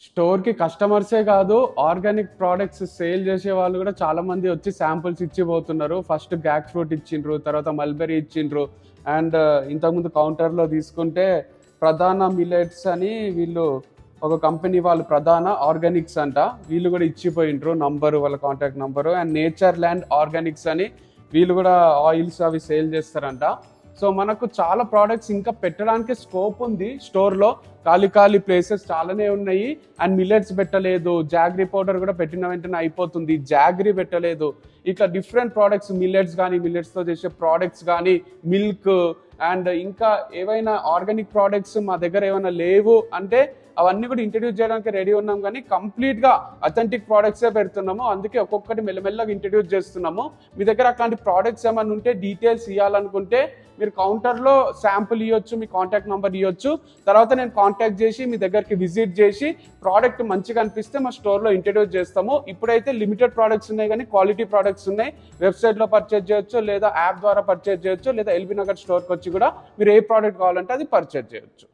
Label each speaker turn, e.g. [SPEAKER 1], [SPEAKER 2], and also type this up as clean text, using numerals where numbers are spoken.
[SPEAKER 1] స్టోర్కి కస్టమర్సే కాదు, organic products sale చేసే వాళ్ళు కూడా చాలా మంది వచ్చి శాంపుల్స్ ఇచ్చిపోతున్నారు. ఫస్ట్ గ్యాక్ ఫ్రూట్ ఇచ్చిండ్రు, తర్వాత మల్బెరీ ఇచ్చిండ్రు. అండ్ ఇంతకుముందు కౌంటర్లో తీసుకుంటే ప్రధాన మిల్లెట్స్ అని వీళ్ళు ఒక కంపెనీ వాళ్ళు, ప్రధాన ఆర్గానిక్స్ అంట, వీళ్ళు కూడా ఇచ్చిపోయిండ్రు నంబరు, వాళ్ళ contact number. And nature land Organics అని వీళ్ళు కూడా ఆయిల్స్ అవి సేల్ చేస్తారంట. సో మనకు చాలా ప్రోడక్ట్స్ ఇంకా పెట్టడానికి స్కోప్ ఉంది స్టోర్లో. ఖాళీ ప్లేసెస్ చాలానే ఉన్నాయి. అండ్ మిల్లెట్స్ పెట్టలేదు, జాగ్రీ పౌడర్ కూడా పెట్టిన వెంటనే అయిపోతుంది, జాగ్రీ పెట్టలేదు. ఇట్లా డిఫరెంట్ ప్రోడక్ట్స్, మిల్లెట్స్ కానీ, మిల్లెట్స్తో చేసే ప్రోడక్ట్స్ కానీ, మిల్క్ అండ్ ఇంకా ఏవైనా ఆర్గానిక్ ప్రోడక్ట్స్ మా దగ్గర ఏమైనా లేవు అంటే అవన్నీ కూడా ఇంట్రడ్యూస్ చేయడానికి రెడీ ఉన్నాం. కానీ కంప్లీట్గా అథెంటిక్ ప్రోడక్ట్సే పెడుతున్నాము. అందుకే ఒక్కొక్కటి మెల్లమెల్లగా ఇంట్రడ్యూస్ చేస్తున్నాము. మీ దగ్గర అట్లాంటి ప్రోడక్ట్స్ ఏమైనా ఉంటే, డీటెయిల్స్ ఇవ్వాలనుకుంటే మీరు కౌంటర్లో శాంపుల్ ఇవ్వచ్చు, మీ కాంటాక్ట్ నెంబర్ ఇవ్వచ్చు. తర్వాత నేను కాంటాక్ట్ చేసి మీ దగ్గరికి విజిట్ చేసి ప్రోడక్ట్ మంచిగా అనిపిస్తే మా స్టోర్లో ఇంట్రడ్యూస్ చేస్తాము. ఇప్పుడైతే లిమిటెడ్ ప్రోడక్ట్స్ ఉన్నాయి, కానీ క్వాలిటీ ప్రోడక్ట్స్ ఉన్నాయి. వెబ్సైట్లో పర్చేజ్ చేయొచ్చు, లేదా యాప్ ద్వారా పర్చేజ్ చేయొచ్చు, లేదా ఎల్బీ నగర్ స్టోర్కి వచ్చి కూడా మీరు ఏ ప్రోడక్ట్ కావాలంటే అది పర్చేజ్ చేయొచ్చు.